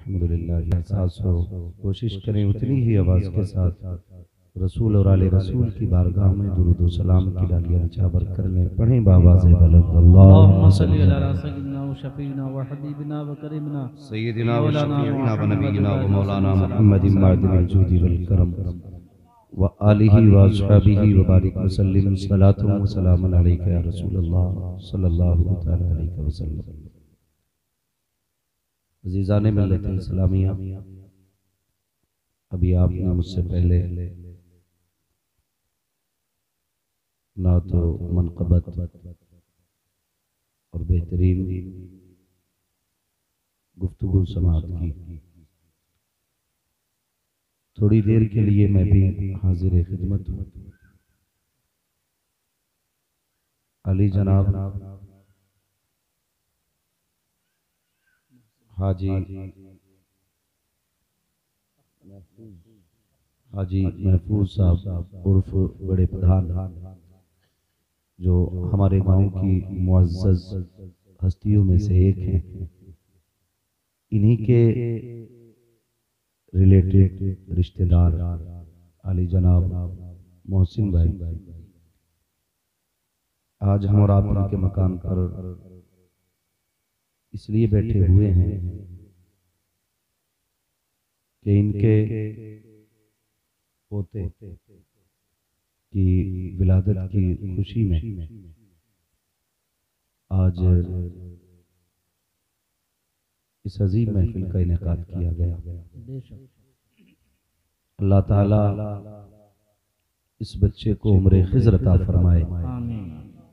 अल्हम्दुलिल्लाह एहसास हो, कोशिश करें उतनी ही आवाज़ के साथ रसूल और आले रसूल की बारगाह में दुरूद व सलाम की डालियाँ निछावर कर लें। पढ़ें बावाज़े बुलंद अल्लाहुम्मा सल्ली अला सय्यिदिना व शफीना व हबीबिना व करीमना सय्यिदिना व शफीना व नबीना व मौलाना मुहम्मदिन मादिनिल जूदी वल करम व आलिहि व अस्हाबिहि व बारिक व सल्लिम सलातु व सलामुन अलैका या रसूलल्लाह सल्लल्लाहु तआला अलैहि वसल्लम। अज़ीज़ाने मिल्लत इस्लामिया, अभी आपने मुझसे पहले ना तो मनक़बत और बेहतरीन गुफ्तगू समाअत की। थोड़ी देर के लिए मैं भी हाजिर खिदमत हूँ। अली जनाब हाजी महफूज साहब उर्फ बड़े प्रधान, जो हमारे गांव की मुअज़्ज़ज़ हस्तियों में से एक हैं, इन्हीं के रिलेटेड रिश्तेदार अली जनाब मोहसिन भाई आज हम और आप इनके मकान पर इसलिए बैठे हुए हैं कि इनके पोते की विलादत की खुशी में आज इस अजीम महफिल का इनेकाद किया गया। अल्लाह ताला इस बच्चे को उम्र खिज़र अता फरमाए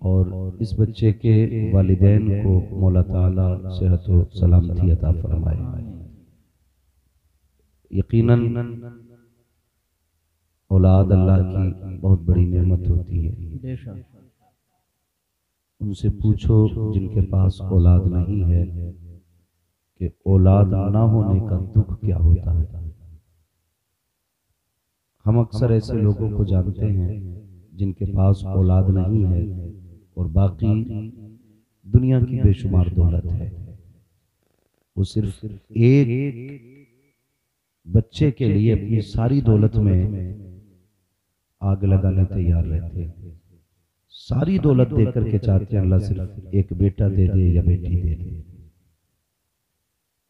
और इस बच्चे के वालिदैन को मौला ताला सेहत व सलामती अता फरमाए। यकीनन औलाद अल्लाह की बहुत बड़ी नेमत होती है। उनसे पूछो जिनके पास औलाद नहीं है कि औलाद ना होने का दुख क्या होता है। हम अक्सर ऐसे लोगों को जानते हैं जिनके पास औलाद नहीं है और बाकी दुनिया की बेशुमार दौलत है। वो सिर्फ एक बच्चे के लिए अपनी सारी दौलत में आग लगाने तैयार रहते हैं। सारी दौलत देकर के चाहते हैं अल्लाह सिर्फ एक बेटा दे दे या बेटी दे दे।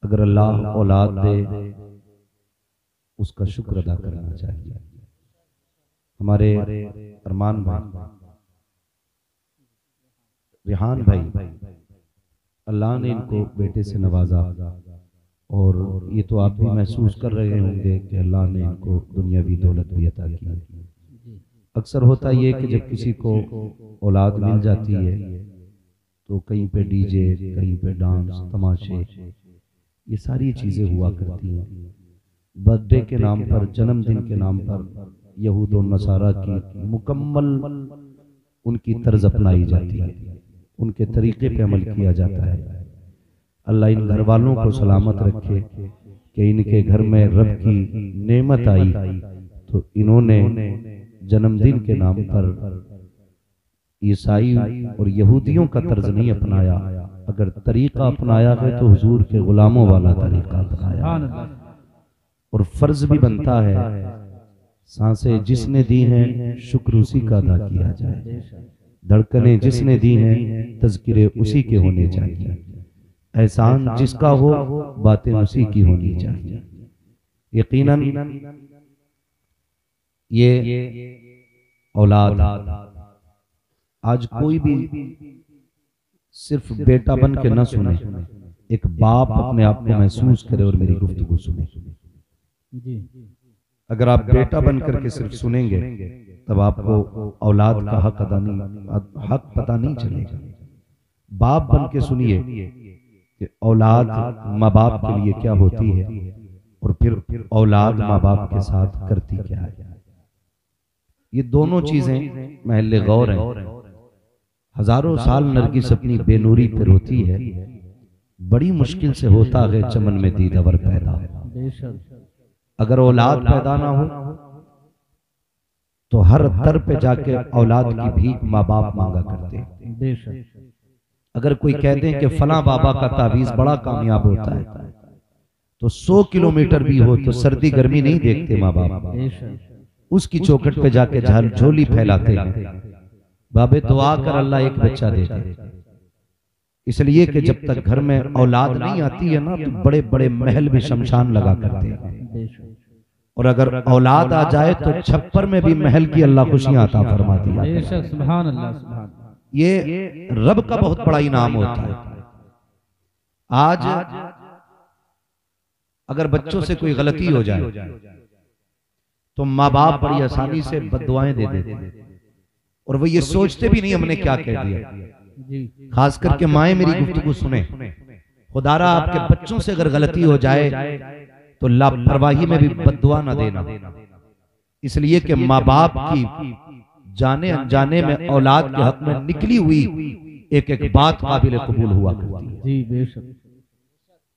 अगर अल्लाह औलाद दे उसका शुक्र अदा करना चाहिए। हमारे अरमान भाई, रिहान भाई, अल्लाह ने इनको बेटे से नवाजा और ये तो आप भी महसूस कर रहे होंगे कि अल्लाह ने इनको दुनियावी दौलत भी अता की है। अक्सर होता ये कि जब किसी को औलाद मिल जाती है तो कहीं पे डीजे, कहीं पे डांस, तमाशे, ये सारी चीजें हुआ करती हैं। बर्थडे के नाम पर, जन्मदिन के नाम पर यहूद और नसारा की मुकम्मल उनकी तर्ज अपनाई जाती है, उनके तरीके पे अमल किया जाता है। अल्लाह इन घर वालों को सलामत रखे कि इनके घर में रब की नेमत आई तो इन्होंने जन्मदिन के नाम पर ईसाई और यहूदियों का तर्ज नहीं अपनाया। अगर तरीका अपनाया है तो हुजूर के गुलामों वाला तरीका अपनाया। और फर्ज भी बनता है सांसें जिसने दी हैं शुक्र उसी का अदा किया जाए, धड़कनें जिसने दी हैं तज़किरे उसी के होने चाहिए, एहसान जिसका हो बातें उसी की होनी चाहिए। यकीनन ये औलाद आज कोई भी सिर्फ बेटा बन के न सुने, एक बाप अपने आप को महसूस करे और मेरी गुफ्तगू सुने। अगर आप बेटा बन करके सिर्फ सुनेंगे तब आपको औलाद का हक पता नहीं चलेगा। बाप बन के सुनिए कि औलाद माँ बाप के लिए क्या होती है और फिर औलाद माँ बाप के साथ करती क्या है। ये दोनों चीजें महल गौर हैं। हजारों साल नरगिस अपनी बेनूरी पे रोती है, बड़ी मुश्किल से होता है चमन में दीदावर पैदा। अगर औलाद पैदा ना हो तो हर दर पे जाके औलाद की भीख माँ बाप मांगा करते। अगर कोई कहते हैं कि फला बाबा का तावीज बड़ा कामयाब होता है तो 100 किलोमीटर भी हो तो सर्दी गर्मी नहीं देखते माँ बाप, बेशक उसकी चौखट पे जाके झोली फैलाते हैं, बाबे दुआ कर अल्लाह एक बच्चा देते। इसलिए कि जब तक घर में औलाद नहीं आती है ना तो बड़े बड़े महल भी शमशान लगा करते हैं, बेशक और अगर औलाद आ जाए तो छप्पर में भी महल की अल्लाह खुशियां अता फरमा दिया। बेशक सुभान अल्लाह सुभान अल्लाह। ये रब का बहुत बड़ा इनाम होता है। आज अगर बच्चों से कोई गलती हो जाए तो माँ बाप बड़ी आसानी से बद्दुआएं दे देते हैं, और वो ये सोचते भी नहीं हमने क्या कह दिया। जी खास करके माएं मेरी गुफ्तगू सुने, खुदारा आपके बच्चों से अगर गलती हो जाए तो लापरवाही में भी बद्दुआ ना देना, इसलिए कि माँ बाप की जाने अनजाने में औलाद के हक में निकली हुई एक एक बात काबिल कबूल हुआ करती है। जी बेशक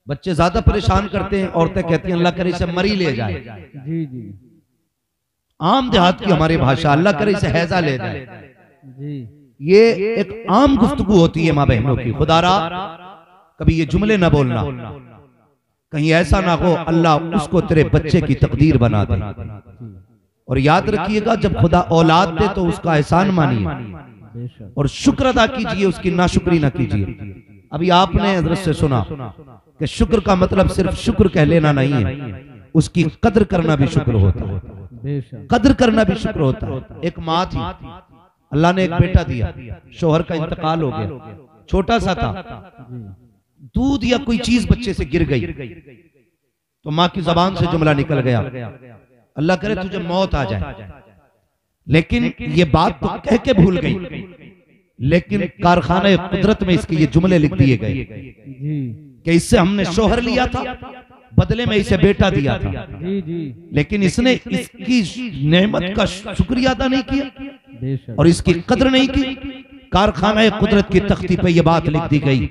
बच्चे ज्यादा परेशान करते हैं, औरतें कहती हैं अल्लाह करे इसे मरी ले जाए। जी जी आम देहात की हमारी भाषा, अल्लाह करे इसे हैजा ले जाए। जी ये एक आम गुफ्तगू होती है माँ बहनों की। खुदारा कभी ये जुमले ना बोलना, कहीं ऐसा ना हो अल्लाह उसको तेरे बच्चे की तकदीर बना दे। और याद रखिएगा जब खुदा औलाद दे तो उसका एहसान मानिए बेशक और शुक्र अदा कीजिए, उसकी नाशुक्री ना कीजिए। अभी आपने हज़रत से सुना कि शुक्र का मतलब सिर्फ शुक्र कह लेना नहीं है, उसकी कद्र करना भी शुक्र होता है। बेशक कद्र करना भी शुक्र होता है। एक माँ थी, अल्लाह ने एक बेटा दिया, शोहर का इंतकाल हो गया, छोटा सा था, दूध या कोई चीज बच्चे से गिर गई तो माँ की जबान से जुमला निकल गया, अल्लाह करे तुझे मौत आ जाए। लेकिन ये बात तो कह के भूल गई, लेकिन कारखाने कुदरत में इसके ये जुमले लिख दिए गए जी कि इससे हमने शोहर लिया था, बदले में इसे बेटा दिया था, जी जी लेकिन इसने इसकी नेमत का शुक्रिया अदा नहीं किया बेशक और इसकी कद्र नहीं की। कारखाना कुदरत की तख्ती पे यह बात लिख दी गई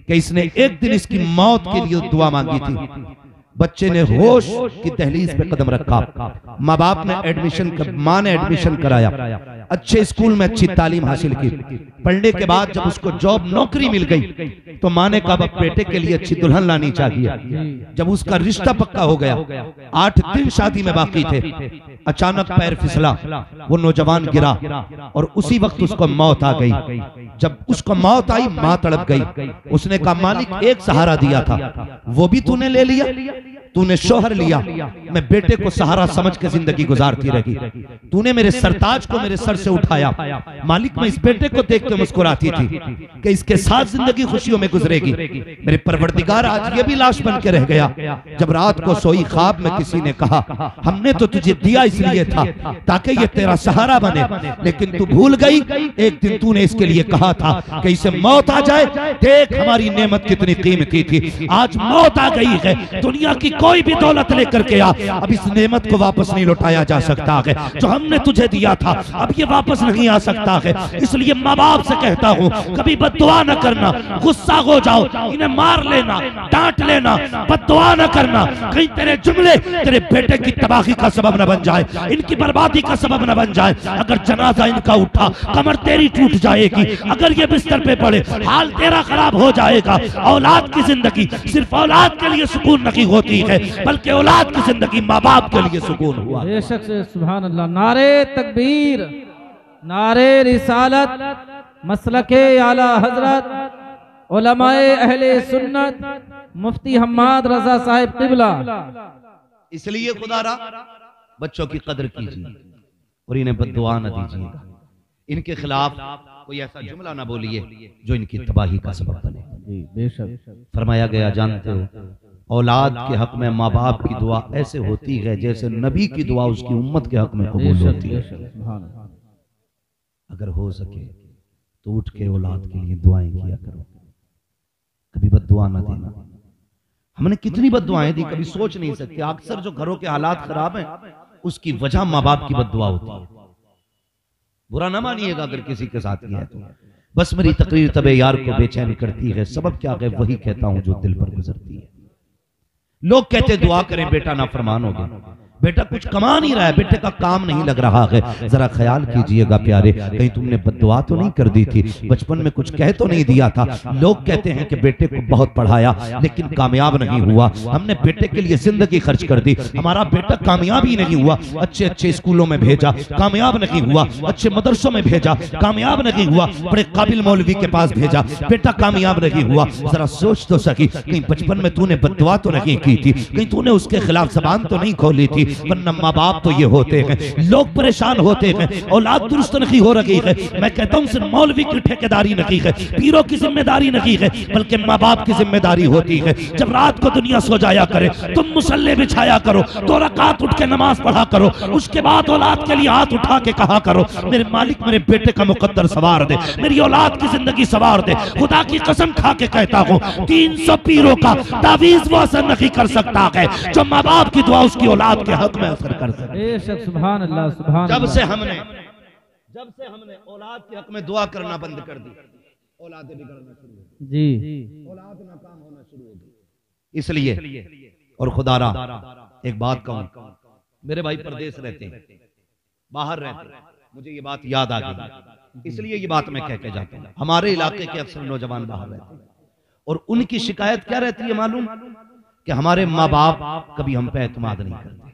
कि इसने एक दिन इसकी मौत के लिए दुआ मांगी थी। बच्चे ने होश की दहलीज पे कदम रखा, माँ बाप ने एडमिशन, माँ ने एडमिशन कराया, अच्छे स्कूल में अच्छी तालीम हासिल की। पढ़ने के बाद जब उसको जॉब नौकरी मिल गई तो माँ ने कहा बेटे के लिए अच्छी दुल्हन लानी चाहिए। जब उसका रिश्ता पक्का हो गया, 8 दिन शादी में बाकी थे, अचानक पैर फिसला, वो नौजवान गिरा और उसी वक्त उसको मौत आ गई। जब उसको मौत आई माँ तड़प गई। उसने कहा मालिक एक सहारा दिया था वो भी तूने ले लिया, तूने शोहर लिया, मैं बेटे को सहारा समझ के जिंदगी गुजारती रही, तूने मेरे सरताज को मेरे सर से उठाया। मालिक मैं इस बेटे को देख के मुस्कुराती थी कि इसके साथ जिंदगी खुशियों में गुजरेगी। मेरे परवरदिगार आज ये भी लाश बन के रह गया। जब रात को सोई ख्वाब में किसी ने कहा हमने तो तुझे दिया इसलिए था ताकि ये तेरा सहारा बने, लेकिन तू भूल गई एक दिन तूने इसके लिए कहा था कि इसे मौत आ जाए। देख हमारी नेमत कितनी कीमती थी, आज मौत आ गई है। दुनिया की कोई भी दौलत लेकर के आ, अब इस नेमत को वापस नहीं लौटाया जा सकता है। जो हमने तुझे दिया था अब ये वापस नहीं आ सकता है। इसलिए माँ बाप से कहता हूँ कभी बद्दुआ न करना, गुस्सा हो जाओ इन्हें मार लेना, डांट लेना, बद्दुआ न करना, कहीं तेरे जुमले तेरे बेटे की तबाही का सबब न बन जाए, इनकी बर्बादी का सबब न बन जाए। अगर जनाजा इनका उठा कमर तेरी टूट जाएगी, अगर ये बिस्तर पे पड़े हाल तेरा खराब हो जाएगा। औलाद की जिंदगी सिर्फ औलाद के लिए सुकून नहीं होती है, बल्कि औलाद की जिंदगी माँ बाप के लिए सुकून हुआ। बेशक से सुभान अल्लाह। नारे तकबीर, नारे रिसालत, मसलके आला हजरत, उलमाए अहले सुन्नत, मुफ्ती हम्माद रजा साहिब क़िबला। इसलिए खुदारा बच्चों की कदर कीजिए और इन्हें बद्दुआ न दीजिएगा। इनके खिलाफ कोई ऐसा जुमला ना बोलिए जो इनकी तबाही का सबब बने। बेशक फरमाया गया जानते हो औलाद के हक में माँ बाप की दुआ ऐसे होती है जैसे नबी की दुआ उसकी उम्मत के हक में कबूल होती है। अगर हो सके तो उठ के औलाद के लिए दुआएं किया करो, कभी बद्दुआ ना देना। हमने कितनी बद्दुआएं दी कभी सोच नहीं सकते। अक्सर जो घरों के हालात खराब हैं उसकी वजह माँ बाप की बद्दुआ होती है। बुरा ना मानिएगा अगर किसी के साथ किया है तो। बस मेरी तकरीर तबे यार को बेचैन करती है, सबब क्या है वही कहता हूं जो दिल पर गुजरती है। लोग कहते दुआ करें बेटा नाफरमान हो गया, बेटा कुछ कमा नहीं रहा है, बेटे का काम नहीं लग रहा है। जरा ख्याल कीजिएगा प्यारे, कहीं तुमने बद्दुआ तो नहीं कर दी थी, बचपन में कुछ कह तो नहीं दिया था। लोग कहते हैं कि बेटे को बहुत पढ़ाया लेकिन कामयाब नहीं हुआ, हमने बेटे के लिए जिंदगी खर्च कर दी, हमारा बेटा कामयाब ही नहीं हुआ। अच्छे अच्छे स्कूलों में भेजा, कामयाब नहीं हुआ, अच्छे मदरसों में भेजा, कामयाब नहीं हुआ, बड़े काबिल मौलवी के पास भेजा, बेटा कामयाब नहीं हुआ। जरा सोच तो सकी, कहीं बचपन में तूने बद्दुआ तो नहीं की थी, कहीं तूने उसके खिलाफ जबान तो नहीं खोली थी। वरना माँ बाप तो ये होते हैं, लोग परेशान होते हैं, औलाद दुरुस्त नहीं हो रही है। मैं कहता हूँ सिर्फ मौलवी की ठेकेदारी नहीं है, पीरों की जिम्मेदारी नहीं है, बल्कि माँ बाप की जिम्मेदारी होती है। जब रात को दुनिया सो जाया करे, तुम मुसल्ले बिछाया करो, 2 रकात उठ के नमाज पढ़ा करो, उसके बाद औलाद के लिए हाथ उठा के कहा करो, मेरे मालिक मेरे बेटे का मुकद्दर सवार दे, मेरी औलाद की जिंदगी सवार दे। खुदा की कसम खा के कहता हूँ 300 पीरों का तावीज वो असर नहीं कर सकता है जो माँ बाप की दुआ उसकी औलाद के हक में असर कर सकता। सुभान अल्लाह, सुभान जब से हमने औलाद के हक में दुआ करना बंद कर दी, औलादें बिगड़ना शुरू हो गई जी, औलाद नाकाम होना शुरू हो गई। इसलिए और खुदारा एक बात कहूं, मेरे भाई प्रदेश रहते हैं, बाहर रहते हैं, मुझे ये बात याद आ गई, इसलिए ये बात मैं कह के जाता हूं। हमारे इलाके के अक्सर नौजवान बाहर रहते हैं और उनकी शिकायत क्या रहती है मालूम, कि हमारे माँ बाप कभी हम पे एतमाद नहीं करते,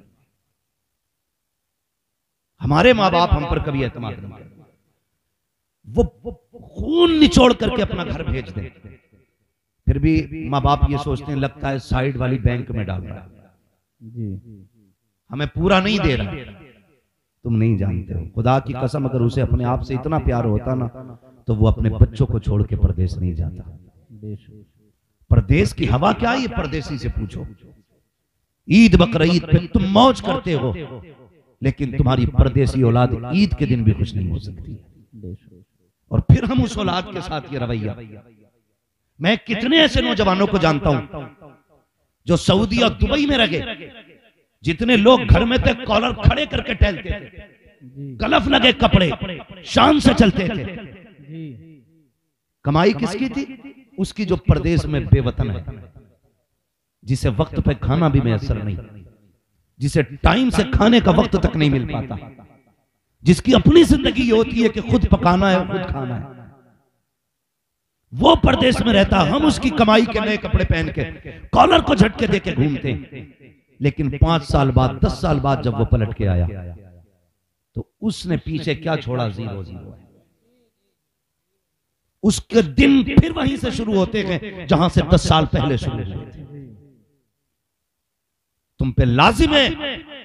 हमारे माँ बाप हम पर कभी एतमाद नहीं करते। वो खून निचोड़ करके अपना घर भेज दें, फिर भी माँ बाप ये सोचते हैं लगता है साइड वाली बैंक में डाल रहा है, हमें पूरा नहीं दे रहा। तुम नहीं जानते हो, खुदा की कसम अगर उसे अपने आप से इतना प्यार होता ना तो वो अपने बच्चों को छोड़ के परदेश नहीं जाता। परदेश की हवा क्या है, ये परदेसी से पूछो। ईद बकरीद पे तुम मौज करते हो, लेकिन तुम्हारी परदेसी औलाद ईद के दिन भी खुश नहीं हो सकती। और फिर हम उस औलाद के साथ ये रवैया, मैं कितने ऐसे नौजवानों को जानता हूं जो सऊदी और दुबई में रहे, जितने लोग घर में थे कॉलर खड़े करके टहलते थे, गलफ लगे कपड़े, शान से चलते थे। कमाई किसकी थी? उसकी जो परदेश में बेवतन है, जिसे वक्त पे खाना भी मैसर नहीं, जिसे टाइम से खाने का वक्त तक नहीं मिल पाता, जिसकी अपनी जिंदगी ये होती है कि खुद पकाना है खुद खाना है, वो परदेश में रहता। हम उसकी कमाई के नए कपड़े पहन के कॉलर को झटके दे के घूमते, लेकिन 5 साल बाद 10 साल बाद जब वो पलट के आया तो उसने पीछे क्या छोड़ा? 0 0 है। उसके दिन फिर वहीं से शुरू होते हैं जहां से 10 साल पहले शुरू हुए थे। तुम पे लाजिम है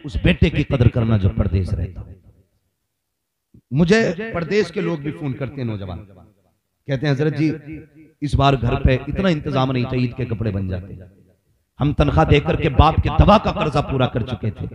उस बेटे की कदर करना जो परदेश रहता है। मुझे परदेश के लोग भी फोन करते हैं, नौजवान कहते हैं हजरत जी इस बार घर पे इतना इंतजाम नहीं था, ईद के कपड़े बन जाते, हम तनख्वाह देकर के बाप के दवा का कर्जा पूरा कर चुके थे,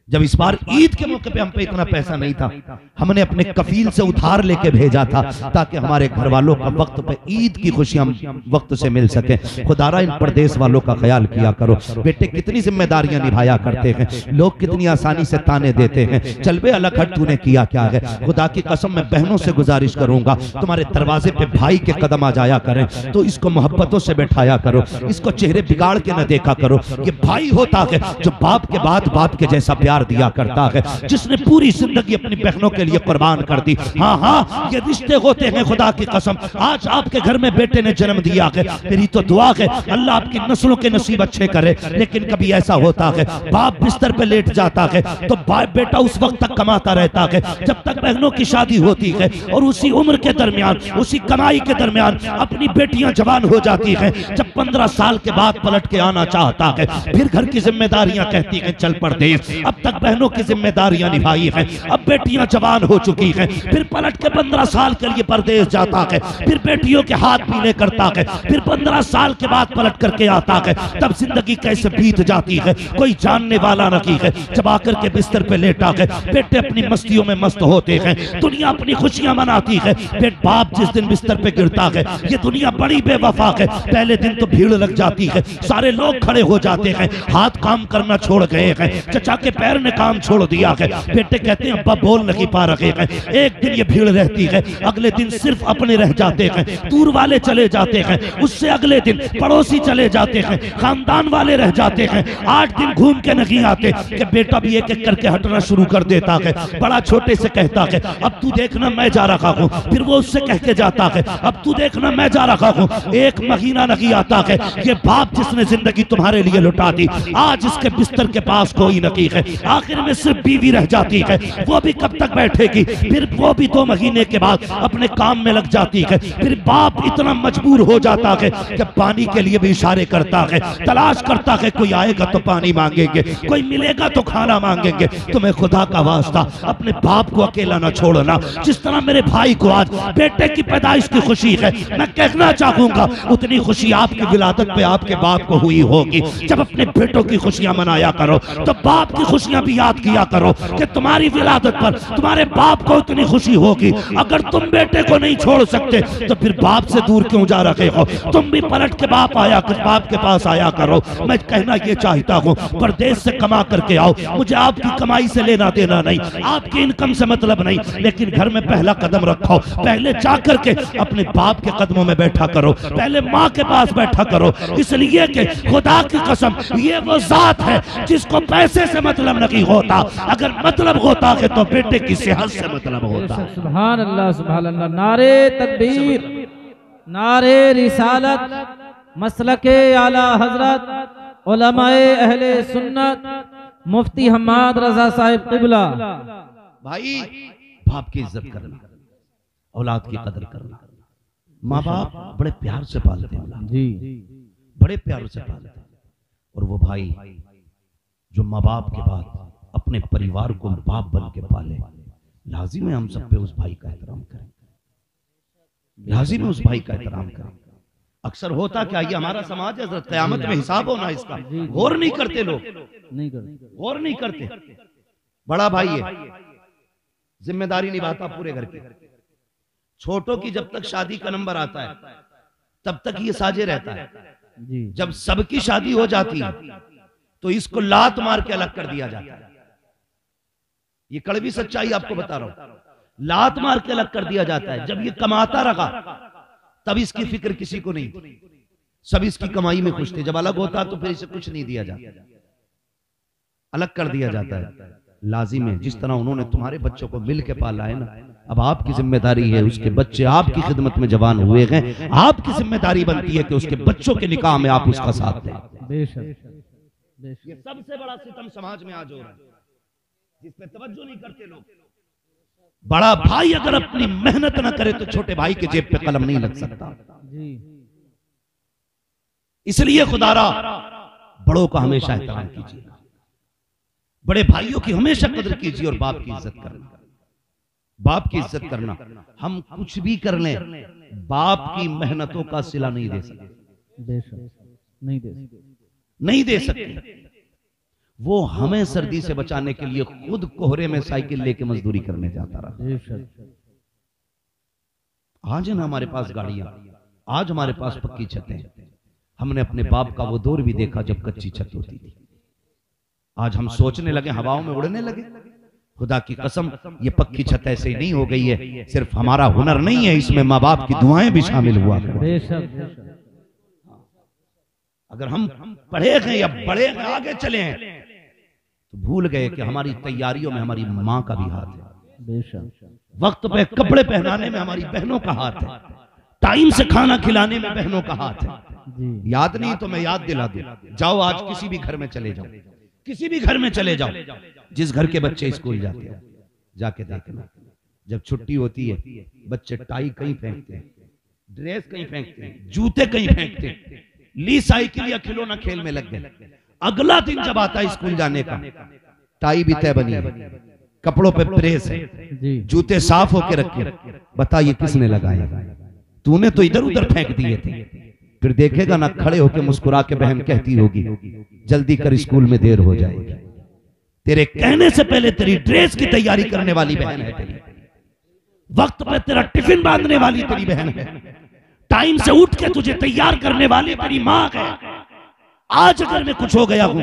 जब इस बार ईद के मौके पे हम पे इतना पैसा नहीं था, हमने अपने कफील से उधार लेके भेजा था ताकि हमारे घर वालों का वक्त पे ईद की खुशी हम वक्त से मिल सके। खुदारा इन परदेश वालों का ख्याल किया करो। बेटे कितनी जिम्मेदारियां निभाया करते हैं, लोग कितनी आसानी से ताने देते हैं, चल बे अलग हट तूने किया क्या है। खुदा की कसम मैं बहनों से गुजारिश करूंगा तुम्हारे दरवाजे पे भाई के कदम आ जाया करें तो इसको मोहब्बतों से बैठाया करो, इसको चेहरे बिगाड़ के न देखा करो। ये भाई होता है जो बाप के बाद बाप के जैसा प्यार दिया करता है, जिसने पूरी जिंदगी अपनी बहनों के लिए कुर्बान कर दी। हाँ हाँ ये रिश्ते होते हैं। खुदा की कसम आज आपके घर में बेटे ने जन्म दिया है, मेरी तो दुआ है अल्लाह आपकी नस्लों के नसीब अच्छे करे। लेकिन कभी ऐसा होता है बाप बिस्तर पे लेट जाता है तो बेटा उस वक्त तक कमाता रहता है जब तक बहनों की शादी होती है, और उसी उम्र के दरमियान उसी कमाई के दरमियान अपनी बेटियां जवान हो जाती हैं। जब 15 साल के बाद पलट के आना चाहता है, फिर घर की जिम्मेदारियां कहती हैं चल परदेश। अब तक बहनों की जिम्मेदारियां निभाई हैं, अब बेटियां जवान हो चुकी हैं, फिर पलट के 15 साल के लिए परदेश जाता है, फिर बेटियों के हाथ पीले करता है, फिर 15 साल के बाद पलट करके आता है। तब जिंदगी कैसे बीत जाती है कोई जानने वाला नहीं है। जब आकर के बिस्तर पे लेटा है, बेटे अपनी मस्तियों में मस्त होते हैं, दुनिया अपनी खुशियां मनाती है। बेट बाप जिस दिन बिस्तर पे गिरता है ये दुनिया बड़ी बेवफा है। पहले दिन तो भीड़ लग जाती है, सारे लोग खड़े हो जाते हैं, हाथ काम करना छोड़ गए हैं, चचा के पैर ने काम छोड़ दिया है। बेटे कहते हैं अब्बा दफा बोल नहीं पा रहे हैं। एक दिन ये भीड़ रहती है, अगले दिन सिर्फ अपने रह जाते हैं, दूर वाले चले जाते हैं, उससे अगले दिन पड़ोसी चले जाते हैं, खानदान वाले रह जाते हैं। 8 दिन घूम के नहीं आते कि बेटा भी एक एक करके हटना शुरू कर देता है। बड़ा छोटे से कहता है अब तू देखना मैं जा रहा हूँ, फिर वो उससे कह के जाता है अब तू देखना मैं जा रहा हूँ। एक महीना नहीं आता है, ये बाप जिसने जिंदगी तुम्हारे लिए लुटा दी आज इसके बिस्तर के पास कोई नहीं है। आखिर में सिर्फ बीवी रह जाती है, वो भी कब तक बैठेगी, फिर वो भी 2 महीने के बाद अपने काम में लग जाती है। फिर बाप इतना मजबूर हो जाता है कि पानी के लिए भी इशारे करता है, तलाश करता है कोई आएगा तो पानी मांगेंगे, कोई मिलेगा तो खाना मांगेंगे। तुम्हें खुदा का वास्ता अपने बाप को अकेला ना छोड़ना। जिस तरह मेरे भाई को आज बेटे की पैदाइश की खुशी है, मैं कहना चाहूंगा उतनी खुशी आपकी विलादत पे आपके बाप को हुई होगी। जब अपने बेटों की खुशियां मनाया करो तो बाप की खुशियां भी याद किया करो कि तुम्हारी विलादत पर तुम्हारे बाप को इतनी खुशी होगी। अगर तुम बेटे को नहीं छोड़ सकते तो फिर बाप से दूर क्यों जा रहे हो? तुम भी पलट के बाप के पास आया करो। मैं कहना ये चाहता हूँ परदेश से कमा करके आओ, मुझे आपकी कमाई से लेना देना नहीं, आपकी इनकम से मतलब नहीं, लेकिन घर में पहला कदम रखो। पहले जा करके अपने बाप के कदमों में बैठा करो, पहले माँ के पास बैठा करो, इसलिए कि खुदा की कसम ये वो जात है जिसको पैसे से मतलब नहीं होता। अगर मतलब होता है तो बेटे की सेहत से मतलब होता। सुभान अल्लाह सुभान अल्लाह। नारे तकबीर, नारे रिसालत, मसलके आला हजरत उलमाए अहले सुन्नत मुफ्ती हम्माद रजा साहिब क़िबला। भाई बाप की इज्जत करना, औलाद की कदर करना। माँ बाप बड़े प्यार से पालते हैं जी, बड़े प्यार से पालते हैं। और वो भाई जो माँ बाप के बाद अपने परिवार को बाप बन के पाले, लाजिम है हम सब पे उस भाई का एहतराम करें, लाजिम है उस भाई का एहतराम करें। अक्सर होता क्या, ये हमारा समाज है, क़यामत में हिसाब होना इसका, गौर नहीं करते लोग, नहीं करते, गौर नहीं करते। बड़ा भाई है, जिम्मेदारी निभाता पूरे घर की। छोटों की जब तक शादी का नंबर आता है तब तक ये साजे रहता है। जब सबकी शादी हो जाती है तो इसको लात मार के अलग कर दिया जाता है। ये कड़वी सच्चाई आपको बता रहा हूं, लात मार के अलग कर दिया जाता है। जब ये कमाता रहा तब इसकी फिक्र किसी को नहीं, सब इसकी कमाई में खुश थे। जब अलग होता तो फिर इसे कुछ नहीं दिया जाता, अलग कर दिया जाता है। लाजिम है जिस तरह उन्होंने तुम्हारे बच्चों को मिल के पाला है ना, अब आपकी जिम्मेदारी है, उसके बच्चे आपकी खिदमत में जवान हुए हैं, आपकी जिम्मेदारी बनती है कि उसके बच्चों के निकाह में आप उसका साथ दें। ये सबसे बड़ा सितम समाज में आज हो रहा है, जिस पे तवज्जो नहीं करते लोग। बड़ा भाई अगर अपनी मेहनत ना करे तो छोटे भाई के जेब पे कलम नहीं लग सकता। इसलिए खुदारा बड़ों का हमेशा एहतराम कीजिए, बड़े भाइयों की हमेशा कदर कीजिए और बाप की इज्जत करना, बाप की इज्जत करना। हम कुछ भी कर लें, बाप की मेहनतों का सिला नहीं दे सकते, नहीं दे सकते। वो हमें सर्दी से बचाने के लिए खुद कोहरे में साइकिल लेके मजदूरी करने जाता रहा। आज है ना हमारे पास गाड़ियां, आज हमारे पास पक्की छतें। हमने अपने बाप का वो दौर भी देखा जब कच्ची छत होती थी। आज हम सोचने लगे, हवाओं में उड़ने लगे। खुदा की कसम ये पक्की छत ऐसे ही नहीं हो गई है, सिर्फ हमारा हुनर नहीं है, इसमें माँ बाप की दुआएं भी शामिल हुआ करती। अगर हम पढ़े हैं या बड़े हैं, आगे चले हैं, तो भूल गए कि हमारी तैयारियों में हमारी माँ का भी हाथ है, वक्त पे कपड़े पहनाने में हमारी बहनों का हाथ है, टाइम से खाना खिलाने में बहनों का हाथ है। याद नहीं तो मैं याद दिला दूं, जाओ आज किसी भी घर में चले जाओ, किसी भी घर में चले जाओ, जिस घर के बच्चे स्कूल जाते हैं, जाके देखना जब छुट्टी होती है बच्चे टाई कहीं फेंकते हैं, ड्रेस कहीं फेंकते हैं, जूते कहीं फेंकते हैं, ली साइकिल या खिलौना खेल में लग गए। अगला दिन जब आता है स्कूल जाने का, टाई भी तय बनी है, कपड़ों पे प्रेस है, जूते साफ होके रखे, बता ये किसने लगाया? तूने तो इधर उधर फेंक दिए थे। फिर देखेगा ना, खड़े होके मुस्कुरा के बहन कहती होगी जल्दी कर स्कूल में देर हो जाएगी। तेरे कहने से पहले तेरी ड्रेस की तैयारी करने वाली बहन है तेरी, वक्त पे तेरा टिफिन बांधने वाली तेरी बहन है, टाइम से उठ के तुझे तैयार करने वाली तेरी माँ है। आज अगर मैं कुछ हो गया हूं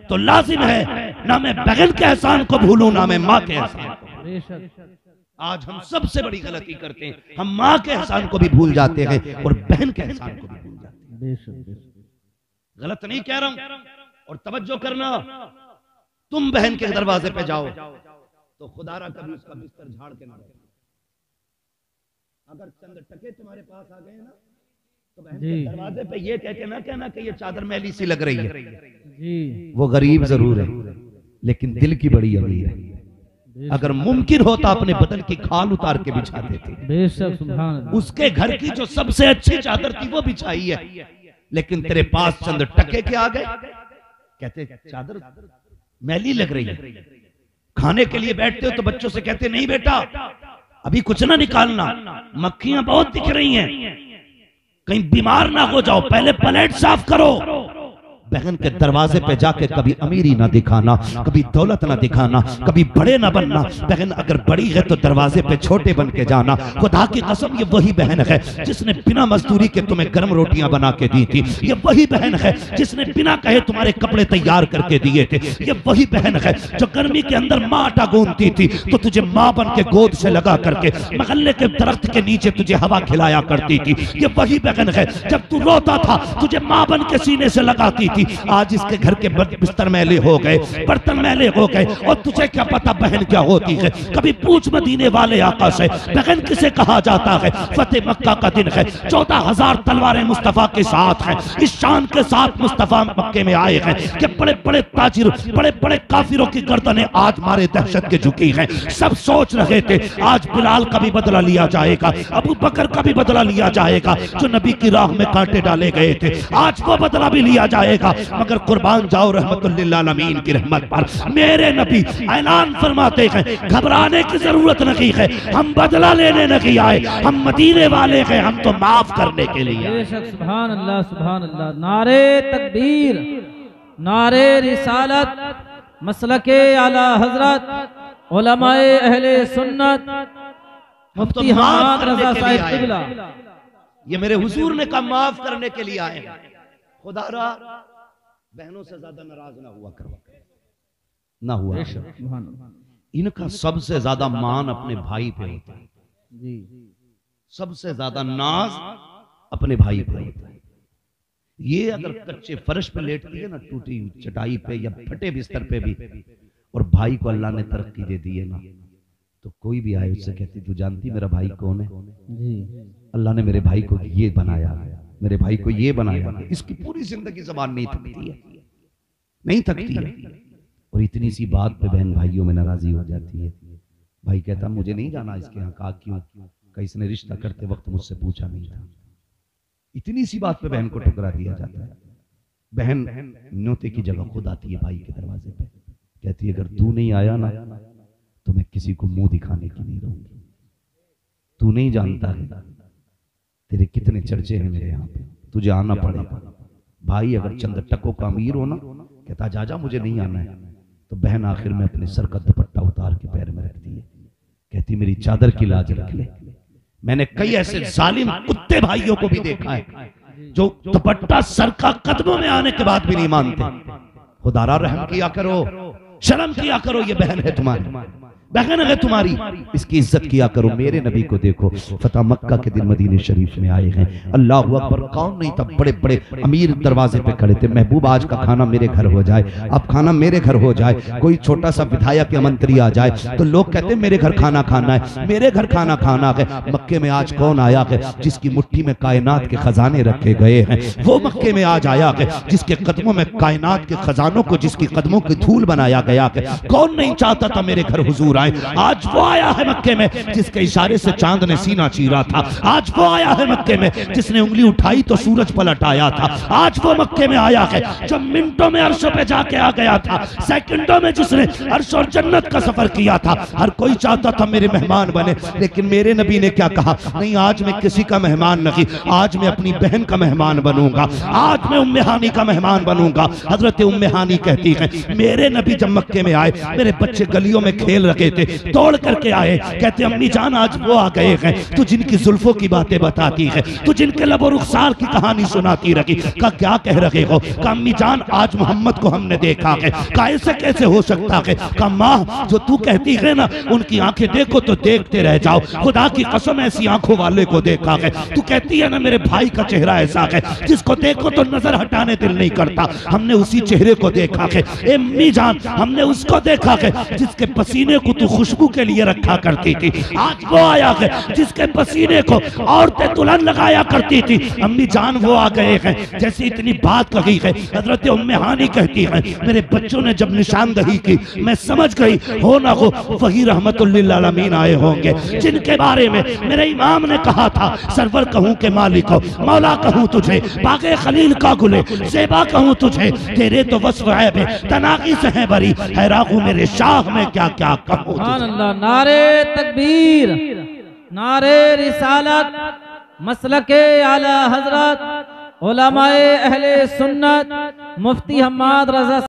तो लाजिम है ना मैं बहन के एहसान को भूलूं, ना मैं माँ के एहसान को। आज हम सबसे बड़ी गलती करते हैं, हम माँ के एहसान को भी भूल जाते हैं और बहन के एहसान को भी भूल जाते हैं। गलत नहीं कह रहा हूं, और तवज्जो करना, तुम बहन के दरवाजे पे जाओ तो खुदारा कभी उसका बिस्तर झाड़ के ना रखना। अगर चंद टके तुम्हारे पास आ गए ना तो बहन के दरवाजे पे ये कह के ना कहना कि ये चादर मैली सी लग रही है जी। वो गरीब जरूर है लेकिन दिल की बड़ी अमीर है। अगर मुमकिन होता अपने बदन की खाल उतार के बिछा देते। बेशक सुभान अल्लाह। उसके घर की जो सबसे अच्छी चादर थी वो बिछाई है, लेकिन तेरे पास चंद टके के आ गए, कहते चादर मैली लग रही है। खाने के लिए बैठते हो तो बच्चों से कहते नहीं बेटा अभी कुछ ना निकालना, मक्खियां बहुत दिख रही हैं, कहीं बीमार ना हो जाओ, पहले प्लेट साफ करो। बहन के दरवाजे पे जाके कभी अमीरी ना दिखाना, कभी दौलत ना दिखाना, कभी बड़े ना बनना। बहन अगर बड़ी है तो दरवाजे पे छोटे बन के जाना। खुदा की कसम ये वही बहन है जिसने बिना मजदूरी के तुम्हें गर्म रोटियां बना के दी थी। ये वही बहन है जिसने बिना कहे तुम्हारे कपड़े तैयार करके दिए थे। ये वही बहन है जो गर्मी के अंदर माँ आटा गूंथती थी तो तुझे माँ बन के गोद से लगा करके महल्ले के दरख्त के नीचे तुझे हवा खिलाया करती थी। ये वही बहन है जब तू रोता था तुझे माँ बन के सीने से लगाती थी। आज इसके घर के बिस्तर मैले हो गए, बर्तन मैले हो गए, और तुझे क्या पता बहन क्या होती है। कभी पूछ मदीने वाले आका से बहन किसे कहा जाता है। फतेह मक्का का दिन है, 14,000 तलवारें मुस्तफा के साथ हैं। इस शान के साथ मुस्तफा मक्के में आए हैं कि बड़े बड़े ताजिर, बड़े बड़े काफिरों की गर्दनें आज मारे दहशत के झुकी हैं। सब सोच रहे थे आज बिलाल का भी बदला लिया जाएगा, अबू बकर का भी बदला लिया जाएगा जो नबी की राह में कांटे डाले गए थे। आज वो बदला भी लिया जाएगा, मगर कुर्बान जाओ रहमतुल्लिल आलमीन की रहमत पर। मेरे नबी ऐलान फरमाते हैं घबराने की जरूरत नहीं है, हम बदला लेने नहीं आए, हम मदीने वाले हैं, हम तो माफ करने के लिए। बेशक सुभान अल्लाह सुभान अल्लाह। नारे तकबीर, नारे रिसालत, मसलके आला हजरत, उलमाए अहले सुन्नत, मुफ्ती हम्माद रज़ा साहिब क़िबला। ये मेरे हुजूर ने कहा माफ करने के लिए आए हैं। खुदारा बहनों से ज्यादा नाराज ना हुआ करो, ना हुआ। इनका सबसे ज्यादा मान अपने भाई पे होता है जी, सबसे ज्यादा नाज अपने भाई पे होता है। ये अगर कच्चे फर्श पे लेटती है ना, टूटी चटाई पे या फटे बिस्तर पे भी, और भाई को अल्लाह ने तरक्की दे दी है ना, तो कोई भी आए उससे कहती तू जानती मेरा भाई कौन है जी, अल्लाह ने मेरे भाई को ये बनाया, मेरे भाई को ये बनाया। इसकी पूरी जिंदगी ज़बान नहीं थकती है, नहीं थकती है। और इतनी सी बात पे बहन भाइयों में नाराजी हो जाती है। भाई कहता मुझे नहीं जाना इसके यहाँ। कहा क्यों? कहा इसने रिश्ता करते वक्त मुझसे पूछा नहीं था। इतनी सी बात पे बहन को ठुकरा दिया जाता है। बहन न्योते की जगह खुद आती है भाई के दरवाजे पे, कहती है अगर तू नहीं आया ना तो मैं किसी को मुंह दिखाने की नहीं रहूंगी। तू नहीं जानता है तेरे कितने चर्चे हैं मेरे यहाँ पे, तुझे आना पड़ेगा। भाई अगर चंद टकों का अमीर हो ना, कहता जा मुझे नहीं आना है, तो बहन आखिर में अपने सर का दुपट्टा उतार के पैर में रखती है, कहती मेरी चादर की लाज रख ले। मैंने कई ऐसे जालिम कुत्ते भाइयों को भी देखा है जो दुपट्टा सर का कदमों में आने के बाद भी नहीं मानते। खुदारा रहम किया करो, शर्म किया करो, ये बहन है तुम्हारी, बहन है तुम्हारी, इसकी इज्जत किया करो। मेरे नबी को देखो फतह मक्का के दिन मदीने शरीफ में आए हैं। अल्लाह अकबर, कौन नहीं था, बड़े बड़े अमीर दरवाजे पे खड़े थे। महबूब आज का खाना मेरे घर हो जाए, अब खाना मेरे घर हो जाए। कोई छोटा सा विधायक या मंत्री आ जाए तो लोग कहते हैं मेरे घर खाना खाना है, मेरे घर खाना खाना है। मक्के में आज कौन आया है जिसकी मुट्ठी में कायनात के खजाने रखे गए हैं? वो मक्के में आज आया है जिसके कदमों में कायनात के खजानों को, जिसकी कदमों की धूल बनाया गया है। कौन नहीं चाहता था मेरे घर हुजूर आए? आज वो आया है मक्के में जिसके इशारे से चांद ने सीना चीरा था। आज वो आया है मक्के में जिसने उंगली उठाई तो सूरज पलट आया था। आज वो मक्के में आया है जो मिनटों में अर्श पे जाके आ गया था, सेकंडों में जिसने अर्श और जन्नत का सफर किया था। हर कोई चाहता था मेरे मेहमान बने, लेकिन मेरे नबी ने क्या कहा? नहीं, आज मैं किसी का मेहमान नहीं, आज मैं अपनी बहन का मेहमान बनूंगा, आज मैं उम्मे हानी का मेहमान बनूंगा। हजरत उम्मे हानी कहती है मेरे नबी जब मक्के में आए, मेरे बच्चे गलियों में खेल रहे थे, तोड़ करके आए। कहते अम्मी जान आज वो आ गए हैं तो जिनकी जुल्फों की बातें बताती है, तो जिनके लबो रुखसार की कहानी सुनाती रही। का क्या कह रहे हो? का अम्मी जान आज मोहम्मद को हमने देखा है। का ऐसे कैसे हो सकता है? का माँ जो तू कहती है ना उनकी आंखें देखो तो देखते रह जाओ, खुदा की कसम ऐसी आंखों वाले को देखा है। तू कहती है ना मेरे भाई का चेहरा ऐसा है जिसको देखो तो नजर हटाने दिल नहीं करता, हमने उसी चेहरे को देखा है। ए अम्मी जान हमने उसको देखा है जिसके पसीने को तू खुशबू के लिए रखा करती थी, आज वो आया है जिसके पसीने को औरतें दुल्हन लगाया करती थी। अम्मी जान वो आ गए हैं। जैसे इतनी बात कही है हजरत उम्मे हानी कहती है मेरे बच्चों ने जब निशानदही की मैं समझ गई हो ना हो वही रहमतुल लिल आलमीन आए होंगे जिनके बारे में मेरे इमाम ने कहा था सरवर कहूं के मालिक हो, मौला कहूं तुझे, बागे खलील का गुले ज़ेबा कहूं तुझे, तेरे तो वस्फ़ ऐब तनाक़ी से है बरी, हैरान मेरे शाह में क्या क्या कहूं। सुभान अल्लाह। नारे तकबीर, नारे रिसालत, मसलके आला हजरत, उलमाए अहले सुन्नत, मुफ्ती हम्माद रज़ा